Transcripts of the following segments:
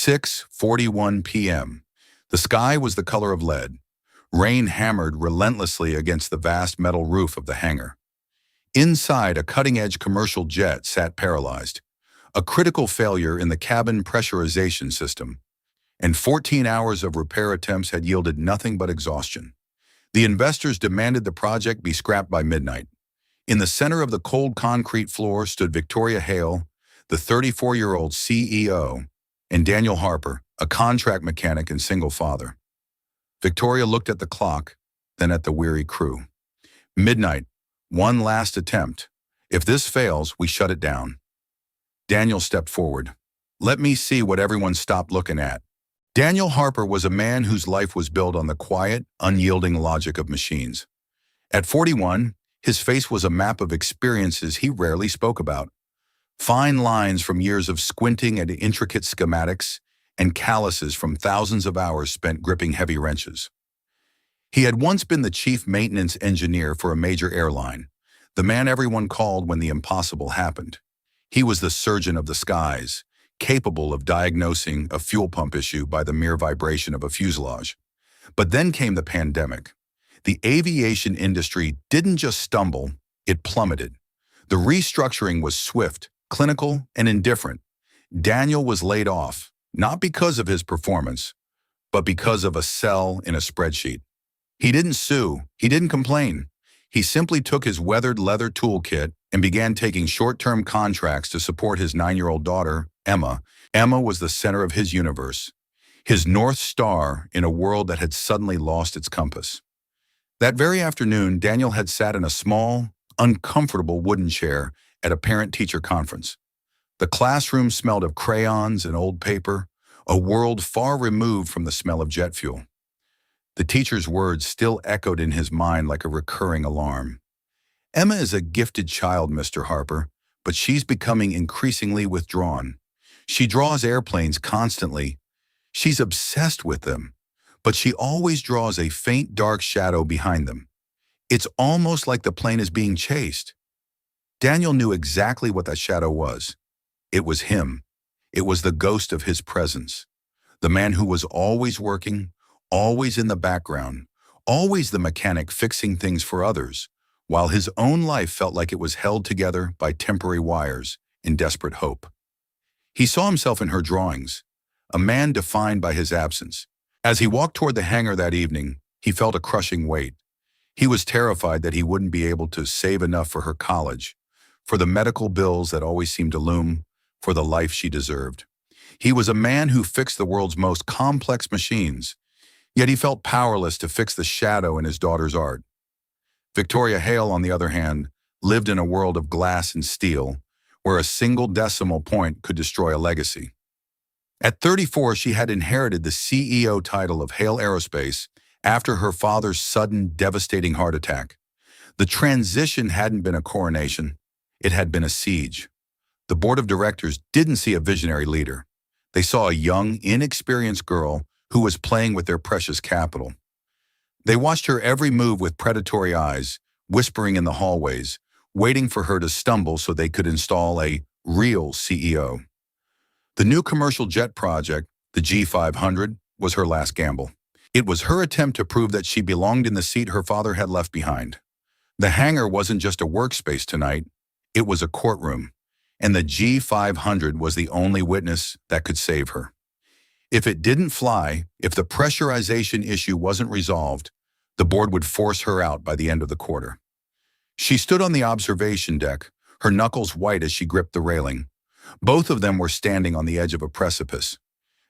6:41 p.m. The sky was the color of lead. Rain hammered relentlessly against the vast metal roof of the hangar. Inside, a cutting-edge commercial jet sat paralyzed, a critical failure in the cabin pressurization system, and 14 hours of repair attempts had yielded nothing but exhaustion. The investors demanded the project be scrapped by midnight. In the center of the cold concrete floor stood Victoria Hale, the 34-year-old CEO, and Daniel Harper, a contract mechanic and single father. Victoria looked at the clock, then at the weary crew. Midnight, one last attempt. If this fails, we shut it down. Daniel stepped forward. Let me see what everyone stopped looking at. Daniel Harper was a man whose life was built on the quiet, unyielding logic of machines. At 41, his face was a map of experiences he rarely spoke about. Fine lines from years of squinting at intricate schematics and calluses from thousands of hours spent gripping heavy wrenches. He had once been the chief maintenance engineer for a major airline, the man everyone called when the impossible happened. He was the surgeon of the skies, capable of diagnosing a fuel pump issue by the mere vibration of a fuselage. But then came the pandemic. The aviation industry didn't just stumble, it plummeted. The restructuring was swift, clinical, and indifferent. Daniel was laid off, not because of his performance, but because of a cell in a spreadsheet. He didn't sue, he didn't complain. He simply took his weathered leather toolkit and began taking short-term contracts to support his 9-year-old daughter, Emma. Emma was the center of his universe, his North Star in a world that had suddenly lost its compass. That very afternoon, Daniel had sat in a small, uncomfortable wooden chair at a parent-teacher conference. The classroom smelled of crayons and old paper, a world far removed from the smell of jet fuel. The teacher's words still echoed in his mind like a recurring alarm. Emma is a gifted child, Mr. Harper, but she's becoming increasingly withdrawn. She draws airplanes constantly. She's obsessed with them, but she always draws a faint dark shadow behind them. It's almost like the plane is being chased. Daniel knew exactly what that shadow was. It was him. It was the ghost of his presence. The man who was always working, always in the background, always the mechanic fixing things for others, while his own life felt like it was held together by temporary wires in desperate hope. He saw himself in her drawings, a man defined by his absence. As he walked toward the hangar that evening, he felt a crushing weight. He was terrified that he wouldn't be able to save enough for her college, for the medical bills that always seemed to loom, for the life she deserved. He was a man who fixed the world's most complex machines, yet he felt powerless to fix the shadow in his daughter's art. Victoria Hale, on the other hand, lived in a world of glass and steel, where a single decimal point could destroy a legacy. At 34, she had inherited the CEO title of Hale Aerospace after her father's sudden, devastating heart attack. The transition hadn't been a coronation, it had been a siege. The board of directors didn't see a visionary leader. They saw a young, inexperienced girl who was playing with their precious capital. They watched her every move with predatory eyes, whispering in the hallways, waiting for her to stumble so they could install a real CEO. The new commercial jet project, the G500, was her last gamble. It was her attempt to prove that she belonged in the seat her father had left behind. The hangar wasn't just a workspace tonight, it was a courtroom, and the G500 was the only witness that could save her. If it didn't fly, if the pressurization issue wasn't resolved, the board would force her out by the end of the quarter. She stood on the observation deck, her knuckles white as she gripped the railing. Both of them were standing on the edge of a precipice.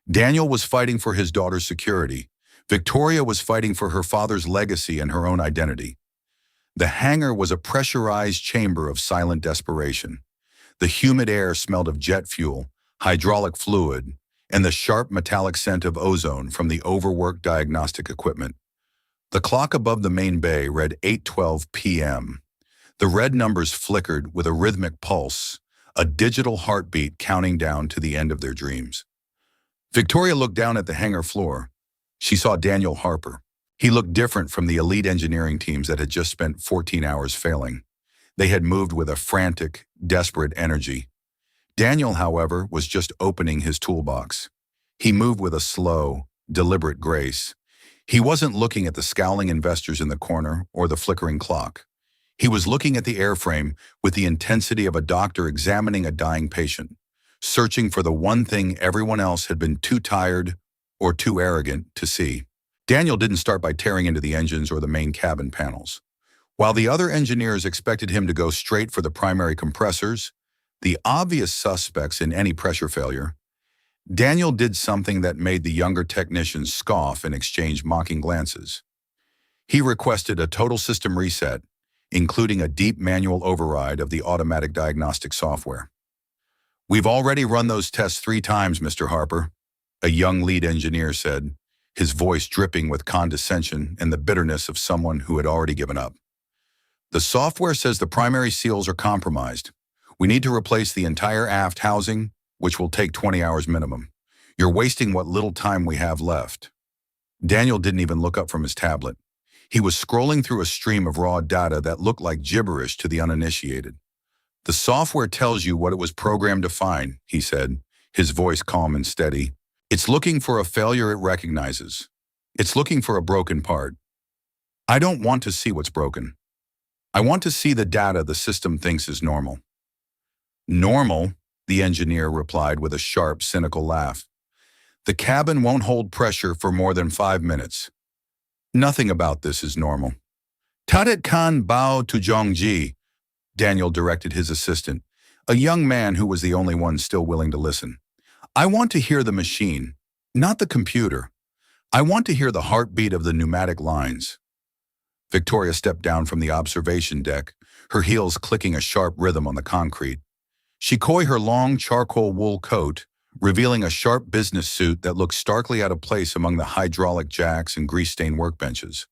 Daniel was fighting for his daughter's security. Victoria was fighting for her father's legacy and her own identity. The hangar was a pressurized chamber of silent desperation. The humid air smelled of jet fuel, hydraulic fluid, and the sharp metallic scent of ozone from the overworked diagnostic equipment. The clock above the main bay read 8:12 p.m. The red numbers flickered with a rhythmic pulse, a digital heartbeat counting down to the end of their dreams. Victoria looked down at the hangar floor. She saw Daniel Harper. He looked different from the elite engineering teams that had just spent 14 hours failing. They had moved with a frantic, desperate energy. Daniel, however, was just opening his toolbox. He moved with a slow, deliberate grace. He wasn't looking at the scowling investors in the corner or the flickering clock. He was looking at the airframe with the intensity of a doctor examining a dying patient, searching for the one thing everyone else had been too tired or too arrogant to see. Daniel didn't start by tearing into the engines or the main cabin panels. While the other engineers expected him to go straight for the primary compressors, the obvious suspects in any pressure failure, Daniel did something that made the younger technicians scoff and exchange mocking glances. He requested a total system reset, including a deep manual override of the automatic diagnostic software. "We've already run those tests 3 times, Mr. Harper," a young lead engineer said, his voice dripping with condescension and the bitterness of someone who had already given up. "The software says the primary seals are compromised. We need to replace the entire aft housing, which will take 20 hours minimum. You're wasting what little time we have left." Daniel didn't even look up from his tablet. He was scrolling through a stream of raw data that looked like gibberish to the uninitiated. "The software tells you what it was programmed to find," he said, his voice calm and steady. "It's looking for a failure it recognizes. It's looking for a broken part. I don't want to see what's broken. I want to see the data the system thinks is normal." "Normal?" the engineer replied with a sharp, cynical laugh. "The cabin won't hold pressure for more than 5 minutes. Nothing about this is normal." "Tadet kan bao tu jongji," Daniel directed his assistant, a young man who was the only one still willing to listen. "I want to hear the machine, not the computer. I want to hear the heartbeat of the pneumatic lines." Victoria stepped down from the observation deck, her heels clicking a sharp rhythm on the concrete. She coiled her long charcoal wool coat, revealing a sharp business suit that looked starkly out of place among the hydraulic jacks and grease-stained workbenches.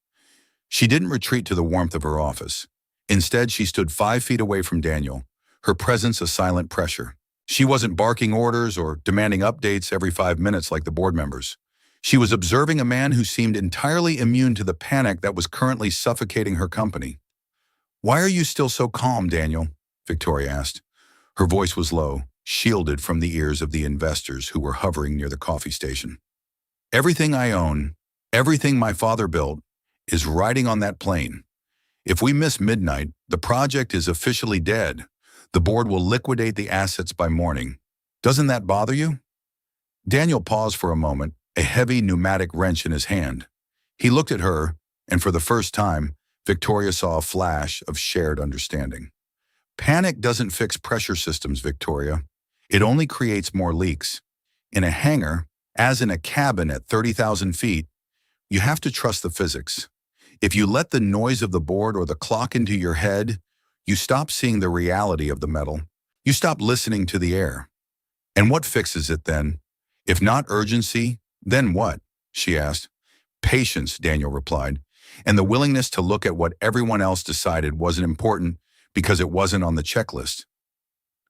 She didn't retreat to the warmth of her office. Instead, she stood 5 feet away from Daniel, her presence a silent pressure. She wasn't barking orders or demanding updates every 5 minutes like the board members. She was observing a man who seemed entirely immune to the panic that was currently suffocating her company. "Why are you still so calm, Daniel?" Victoria asked. Her voice was low, shielded from the ears of the investors who were hovering near the coffee station. "Everything I own, everything my father built, is riding on that plane. If we miss midnight, the project is officially dead. The board will liquidate the assets by morning. Doesn't that bother you?" Daniel paused for a moment, a heavy pneumatic wrench in his hand. He looked at her, and for the first time, Victoria saw a flash of shared understanding. "Panic doesn't fix pressure systems, Victoria. It only creates more leaks. In a hangar, as in a cabin at 30,000 feet, you have to trust the physics. If you let the noise of the board or the clock into your head, you stop seeing the reality of the metal. You stop listening to the air. And what fixes it then? If not urgency, then what?" she asked. "Patience," Daniel replied, "and the willingness to look at what everyone else decided wasn't important because it wasn't on the checklist."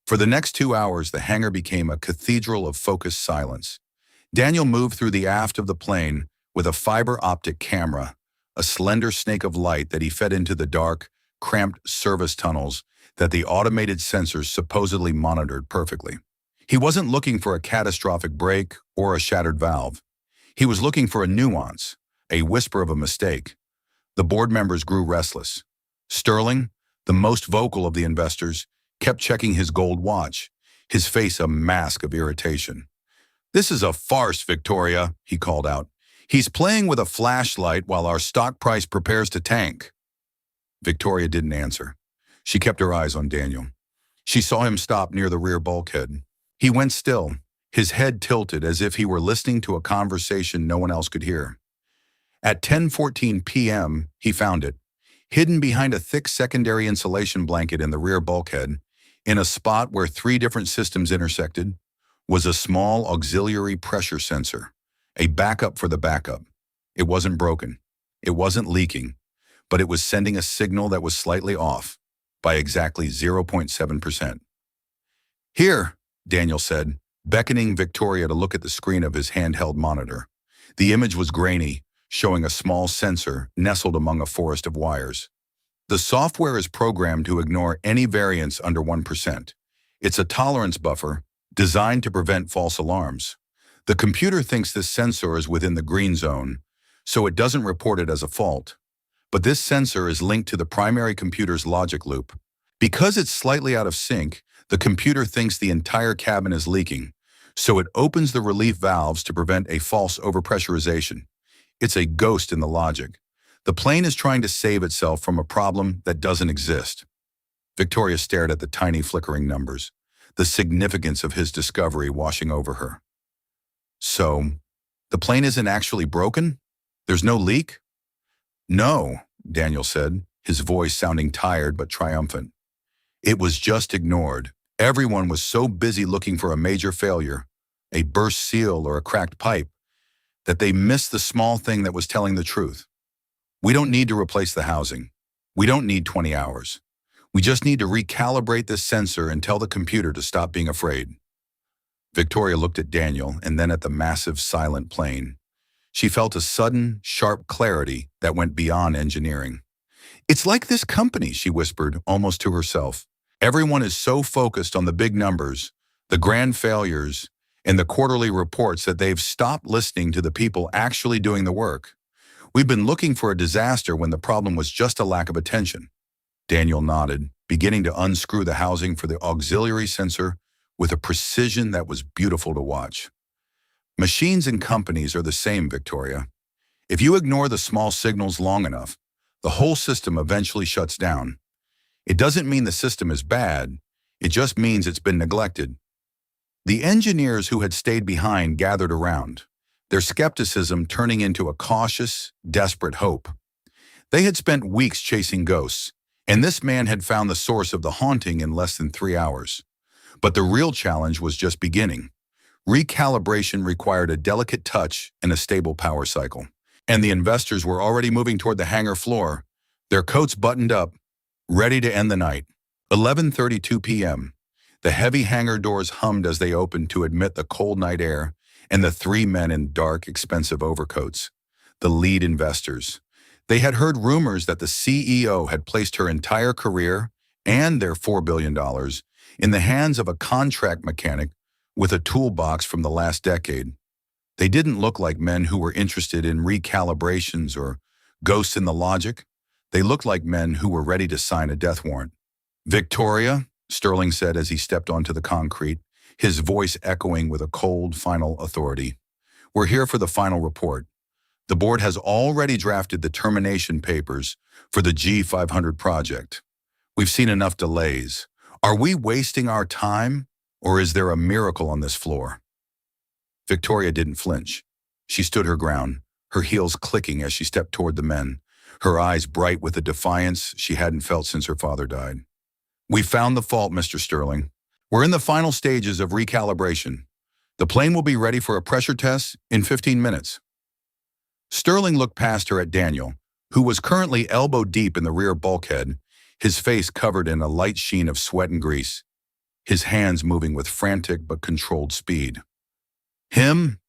For the next 2 hours, the hangar became a cathedral of focused silence. Daniel moved through the aft of the plane with a fiber optic camera, a slender snake of light that he fed into the dark, cramped service tunnels that the automated sensors supposedly monitored perfectly. He wasn't looking for a catastrophic break or a shattered valve. He was looking for a nuance, a whisper of a mistake. The board members grew restless. Sterling, the most vocal of the investors, kept checking his gold watch, his face a mask of irritation. "This is a farce, Victoria," he called out. "He's playing with a flashlight while our stock price prepares to tank." Victoria didn't answer. She kept her eyes on Daniel. She saw him stop near the rear bulkhead. He went still, his head tilted as if he were listening to a conversation no one else could hear. At 10:14 p.m., he found it, hidden behind a thick secondary insulation blanket in the rear bulkhead, in a spot where 3 different systems intersected, was a small auxiliary pressure sensor, a backup for the backup. It wasn't broken. It wasn't leaking, but it was sending a signal that was slightly off, by exactly 0.7%. "Here," Daniel said, beckoning Victoria to look at the screen of his handheld monitor. The image was grainy, showing a small sensor nestled among a forest of wires. "The software is programmed to ignore any variance under 1%. It's a tolerance buffer designed to prevent false alarms. The computer thinks this sensor is within the green zone, so it doesn't report it as a fault. But this sensor is linked to the primary computer's logic loop. Because it's slightly out of sync, the computer thinks the entire cabin is leaking, so it opens the relief valves to prevent a false overpressurization. It's a ghost in the logic. The plane is trying to save itself from a problem that doesn't exist. Victoria stared at the tiny flickering numbers, the significance of his discovery washing over her. So, the plane isn't actually broken? There's no leak? No, Daniel said, his voice sounding tired but triumphant. It was just ignored. Everyone was so busy looking for a major failure, a burst seal or a cracked pipe, that they missed the small thing that was telling the truth. We don't need to replace the housing. We don't need 20 hours. We just need to recalibrate this sensor and tell the computer to stop being afraid. Victoria looked at Daniel and then at the massive, silent plane. She felt a sudden, sharp clarity that went beyond engineering. It's like this company, she whispered, almost to herself. Everyone is so focused on the big numbers, the grand failures, and the quarterly reports that they've stopped listening to the people actually doing the work. We've been looking for a disaster when the problem was just a lack of attention. Daniel nodded, beginning to unscrew the housing for the auxiliary sensor with a precision that was beautiful to watch. Machines and companies are the same, Victoria. If you ignore the small signals long enough, the whole system eventually shuts down. It doesn't mean the system is bad, it just means it's been neglected. The engineers who had stayed behind gathered around, their skepticism turning into a cautious, desperate hope. They had spent weeks chasing ghosts, and this man had found the source of the haunting in less than 3 hours. But the real challenge was just beginning. Recalibration required a delicate touch and a stable power cycle. And the investors were already moving toward the hangar floor, their coats buttoned up, ready to end the night. 11:32 p.m. The heavy hangar doors hummed as they opened to admit the cold night air and the 3 men in dark, expensive overcoats, the lead investors. They had heard rumors that the CEO had placed her entire career and their $4 billion in the hands of a contract mechanic with a toolbox from the last decade. They didn't look like men who were interested in recalibrations or ghosts in the logic. They looked like men who were ready to sign a death warrant. Victoria, Sterling said as he stepped onto the concrete, his voice echoing with a cold, final authority. We're here for the final report. The board has already drafted the termination papers for the G500 project. We've seen enough delays. Are we wasting our time, or is there a miracle on this floor? Victoria didn't flinch. She stood her ground, her heels clicking as she stepped toward the men, her eyes bright with a defiance she hadn't felt since her father died. We found the fault, Mr. Sterling. We're in the final stages of recalibration. The plane will be ready for a pressure test in 15 minutes. Sterling looked past her at Daniel, who was currently elbow deep in the rear bulkhead, his face covered in a light sheen of sweat and grease, his hands moving with frantic but controlled speed. Him?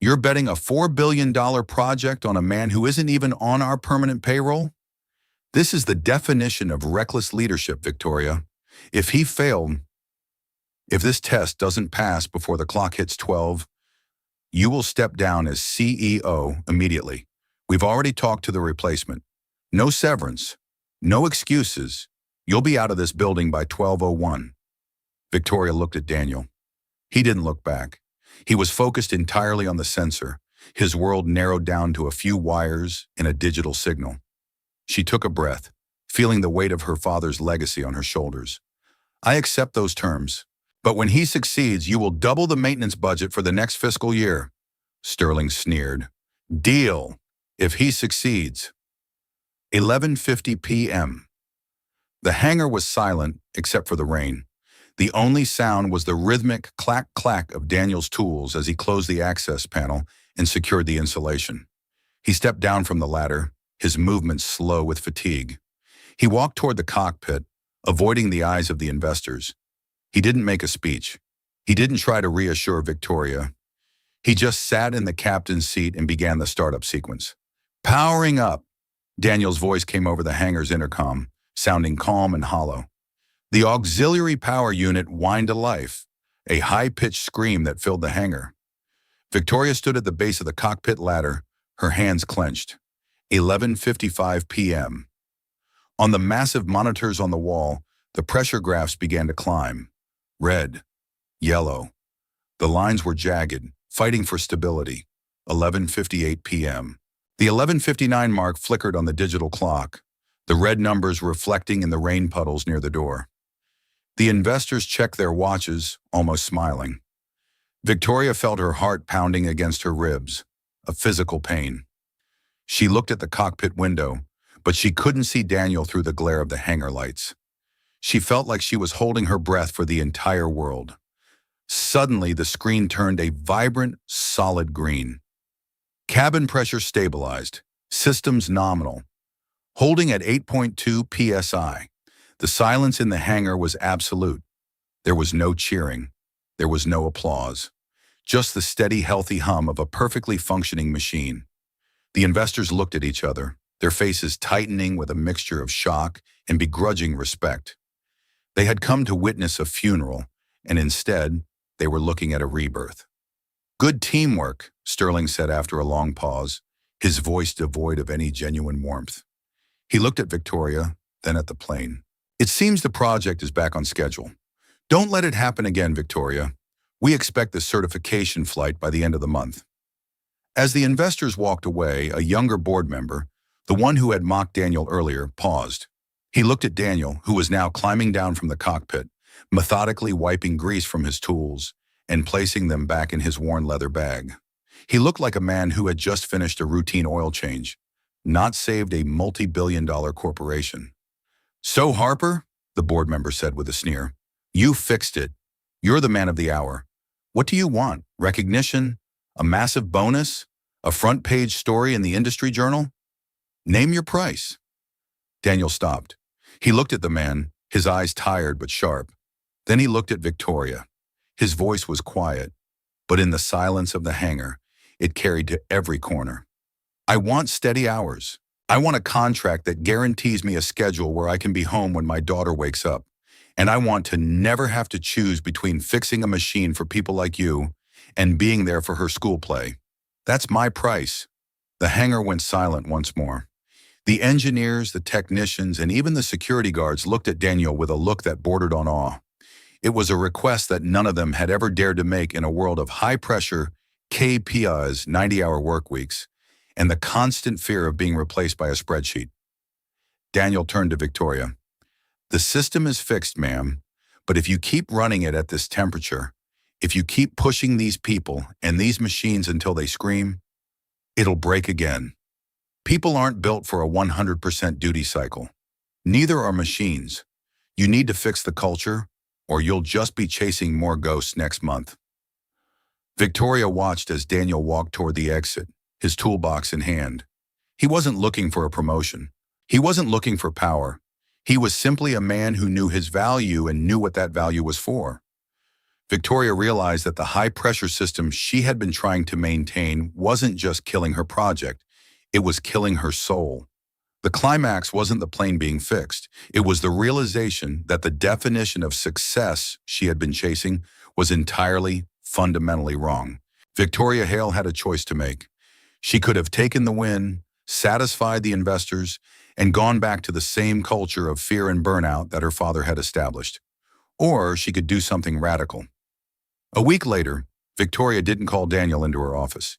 You're betting a $4 billion project on a man who isn't even on our permanent payroll? This is the definition of reckless leadership, Victoria. If this test doesn't pass before the clock hits 12, you will step down as CEO immediately. We've already talked to the replacement. No severance, no excuses. You'll be out of this building by 12:01. Victoria looked at Daniel. He didn't look back. He was focused entirely on the sensor, his world narrowed down to a few wires and a digital signal. She took a breath, feeling the weight of her father's legacy on her shoulders. I accept those terms, but when he succeeds, you will double the maintenance budget for the next fiscal year. Sterling sneered. Deal, if he succeeds. 11:50 p.m. The hangar was silent except for the rain. The only sound was the rhythmic clack-clack of Daniel's tools as he closed the access panel and secured the insulation. He stepped down from the ladder, his movements slow with fatigue. He walked toward the cockpit, avoiding the eyes of the investors. He didn't make a speech. He didn't try to reassure Victoria. He just sat in the captain's seat and began the startup sequence. Powering up, Daniel's voice came over the hangar's intercom, sounding calm and hollow. The auxiliary power unit whined to life, a high-pitched scream that filled the hangar. Victoria stood at the base of the cockpit ladder, her hands clenched. 11:55 p.m. On the massive monitors on the wall, the pressure graphs began to climb. Red, yellow. The lines were jagged, fighting for stability. 11:58 p.m. The 11:59 mark flickered on the digital clock, the red numbers reflecting in the rain puddles near the door. The investors checked their watches, almost smiling. Victoria felt her heart pounding against her ribs, a physical pain. She looked at the cockpit window, but she couldn't see Daniel through the glare of the hangar lights. She felt like she was holding her breath for the entire world. Suddenly, the screen turned a vibrant, solid green. Cabin pressure stabilized, systems nominal, holding at 8.2 psi. The silence in the hangar was absolute. There was no cheering. There was no applause. Just the steady, healthy hum of a perfectly functioning machine. The investors looked at each other, their faces tightening with a mixture of shock and begrudging respect. They had come to witness a funeral, and instead, they were looking at a rebirth. "Good teamwork," Sterling said after a long pause, his voice devoid of any genuine warmth. He looked at Victoria, then at the plane. "It seems the project is back on schedule. Don't let it happen again, Victoria. We expect the certification flight by the end of the month." As the investors walked away, a younger board member, the one who had mocked Daniel earlier, paused. He looked at Daniel, who was now climbing down from the cockpit, methodically wiping grease from his tools and placing them back in his worn leather bag. He looked like a man who had just finished a routine oil change, not saved a multi-billion-dollar corporation. "So, Harper," the board member said with a sneer, "you fixed it. You're the man of the hour. What do you want? Recognition? A massive bonus? A front-page story in the industry journal? Name your price." Daniel stopped. He looked at the man, his eyes tired but sharp. Then he looked at Victoria. His voice was quiet, but in the silence of the hangar, it carried to every corner. "I want steady hours. I want a contract that guarantees me a schedule where I can be home when my daughter wakes up. And I want to never have to choose between fixing a machine for people like you and being there for her school play. That's my price." The hangar went silent once more. The engineers, the technicians, and even the security guards looked at Daniel with a look that bordered on awe. It was a request that none of them had ever dared to make in a world of high-pressure KPIs, 90-hour work weeks, and the constant fear of being replaced by a spreadsheet. Daniel turned to Victoria. "The system is fixed, ma'am, but if you keep running it at this temperature, if you keep pushing these people and these machines until they scream, it'll break again. People aren't built for a 100% duty cycle. Neither are machines. You need to fix the culture, or you'll just be chasing more ghosts next month." Victoria watched as Daniel walked toward the exit, his toolbox in hand. He wasn't looking for a promotion. He wasn't looking for power. He was simply a man who knew his value and knew what that value was for. Victoria realized that the high-pressure system she had been trying to maintain wasn't just killing her project, it was killing her soul. The climax wasn't the plane being fixed. It was the realization that the definition of success she had been chasing was entirely, fundamentally wrong. Victoria Hale had a choice to make. She could have taken the win, satisfied the investors, and gone back to the same culture of fear and burnout that her father had established. Or she could do something radical. A week later, Victoria didn't call Daniel into her office.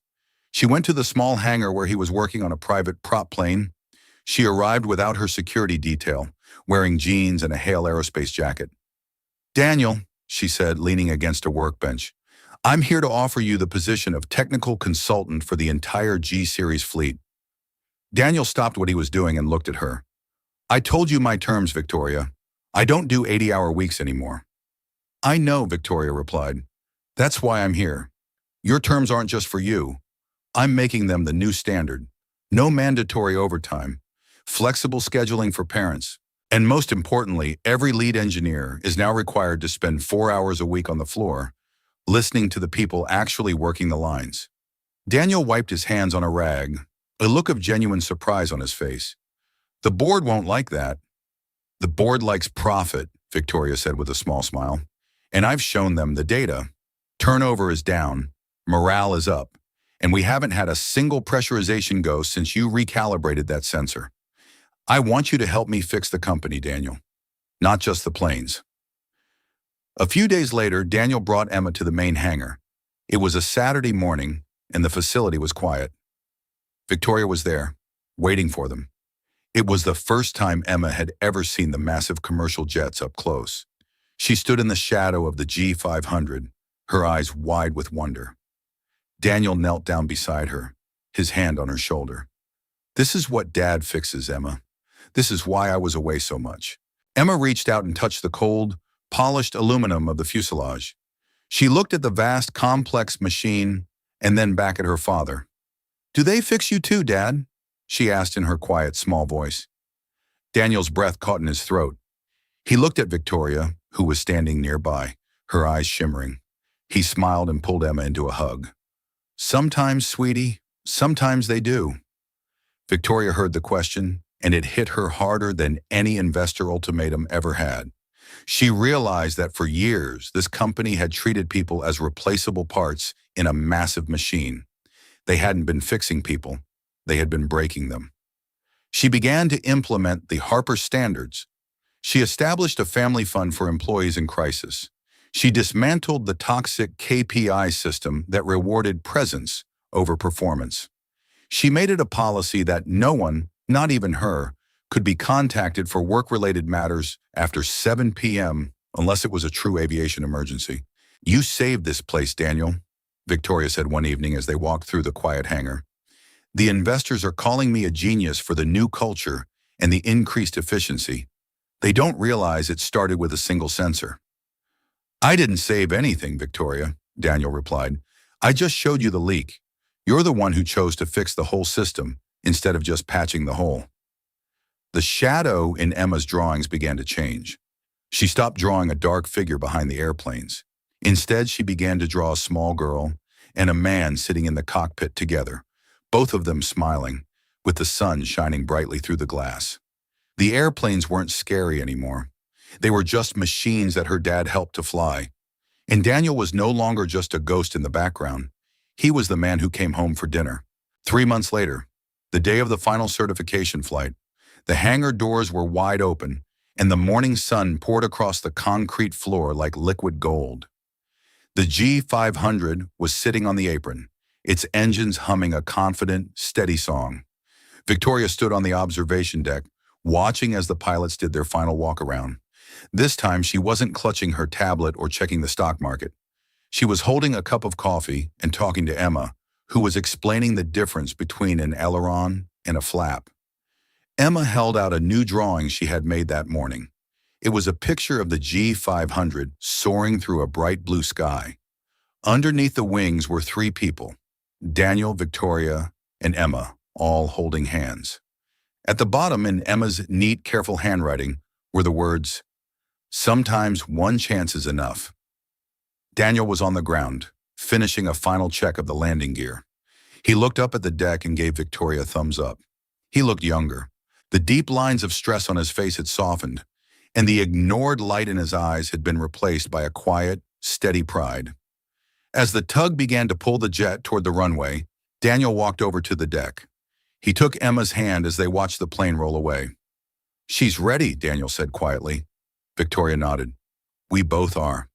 She went to the small hangar where he was working on a private prop plane. She arrived without her security detail, wearing jeans and a Hale Aerospace jacket. "Daniel," she said, leaning against a workbench, "I'm here to offer you the position of technical consultant for the entire G-Series fleet." Daniel stopped what he was doing and looked at her. "I told you my terms, Victoria. I don't do 80-hour weeks anymore." "I know," Victoria replied. "That's why I'm here. Your terms aren't just for you. I'm making them the new standard. No mandatory overtime, flexible scheduling for parents, and most importantly, every lead engineer is now required to spend 4 hours a week on the floor, listening to the people actually working the lines." Daniel wiped his hands on a rag, a look of genuine surprise on his face. "The board won't like that." "The board likes profit," Victoria said with a small smile. "And I've shown them the data. Turnover is down. Morale is up, and we haven't had a single pressurization go since you recalibrated that sensor. I want you to help me fix the company, Daniel, not just the planes." A few days later, Daniel brought Emma to the main hangar. It was a Saturday morning, and the facility was quiet. Victoria was there, waiting for them. It was the first time Emma had ever seen the massive commercial jets up close. She stood in the shadow of the G500, her eyes wide with wonder. Daniel knelt down beside her, his hand on her shoulder. "This is what Dad fixes, Emma. This is why I was away so much." Emma reached out and touched the cold, polished aluminum of the fuselage. She looked at the vast, complex machine and then back at her father. "Do they fix you too, Dad?" she asked in her quiet, small voice. Daniel's breath caught in his throat. He looked at Victoria, who was standing nearby, her eyes shimmering. He smiled and pulled Emma into a hug. "Sometimes, sweetie, sometimes they do." Victoria heard the question, and it hit her harder than any investor ultimatum ever had. She realized that for years, this company had treated people as replaceable parts in a massive machine. They hadn't been fixing people. They had been breaking them. She began to implement the Harper Standards. She established a family fund for employees in crisis. She dismantled the toxic KPI system that rewarded presence over performance. She made it a policy that no one, not even her, could be contacted for work-related matters after 7 p.m. unless it was a true aviation emergency. "You saved this place, Daniel," Victoria said one evening as they walked through the quiet hangar. "The investors are calling me a genius for the new culture and the increased efficiency. They don't realize it started with a single sensor." "I didn't save anything, Victoria," Daniel replied. "I just showed you the leak. You're the one who chose to fix the whole system instead of just patching the hole." The shadow in Emma's drawings began to change. She stopped drawing a dark figure behind the airplanes. Instead, she began to draw a small girl and a man sitting in the cockpit together, both of them smiling, with the sun shining brightly through the glass. The airplanes weren't scary anymore. They were just machines that her dad helped to fly. And Daniel was no longer just a ghost in the background. He was the man who came home for dinner. 3 months later, the day of the final certification flight, the hangar doors were wide open, and the morning sun poured across the concrete floor like liquid gold. The G500 was sitting on the apron, its engines humming a confident, steady song. Victoria stood on the observation deck, watching as the pilots did their final walk-around. This time, she wasn't clutching her tablet or checking the stock market. She was holding a cup of coffee and talking to Emma, who was explaining the difference between an aileron and a flap. Emma held out a new drawing she had made that morning. It was a picture of the G500 soaring through a bright blue sky. Underneath the wings were 3 people, Daniel, Victoria, and Emma, all holding hands. At the bottom, in Emma's neat, careful handwriting, were the words, "Sometimes one chance is enough." Daniel was on the ground, finishing a final check of the landing gear. He looked up at the deck and gave Victoria a thumbs up. He looked younger. The deep lines of stress on his face had softened, and the ignored light in his eyes had been replaced by a quiet, steady pride. As the tug began to pull the jet toward the runway, Daniel walked over to the deck. He took Emma's hand as they watched the plane roll away. "She's ready," Daniel said quietly. Victoria nodded. "We both are."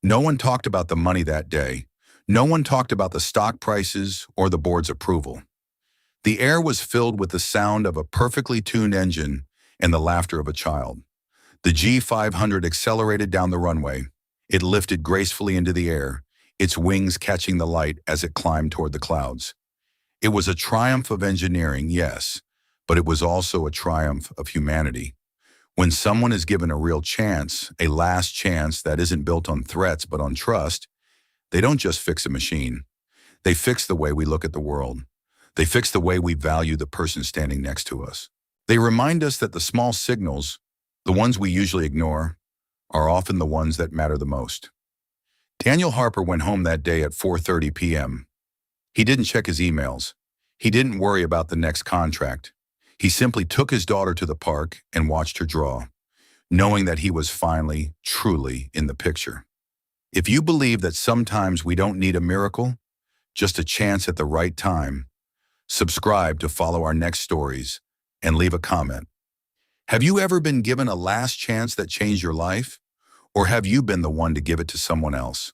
No one talked about the money that day. No one talked about the stock prices or the board's approval. The air was filled with the sound of a perfectly tuned engine and the laughter of a child. The G500 accelerated down the runway. It lifted gracefully into the air, its wings catching the light as it climbed toward the clouds. It was a triumph of engineering, yes, but it was also a triumph of humanity. When someone is given a real chance, a last chance that isn't built on threats but on trust, they don't just fix a machine. They fix the way we look at the world. They fix the way we value the person standing next to us. They remind us that the small signals, the ones we usually ignore, are often the ones that matter the most. Daniel Harper went home that day at 4:30 p.m. He didn't check his emails. He didn't worry about the next contract. He simply took his daughter to the park and watched her draw, knowing that he was finally, truly in the picture. If you believe that sometimes we don't need a miracle, just a chance at the right time. Subscribe to follow our next stories and leave a comment. Have you ever been given a last chance that changed your life? Or have you been the one to give it to someone else?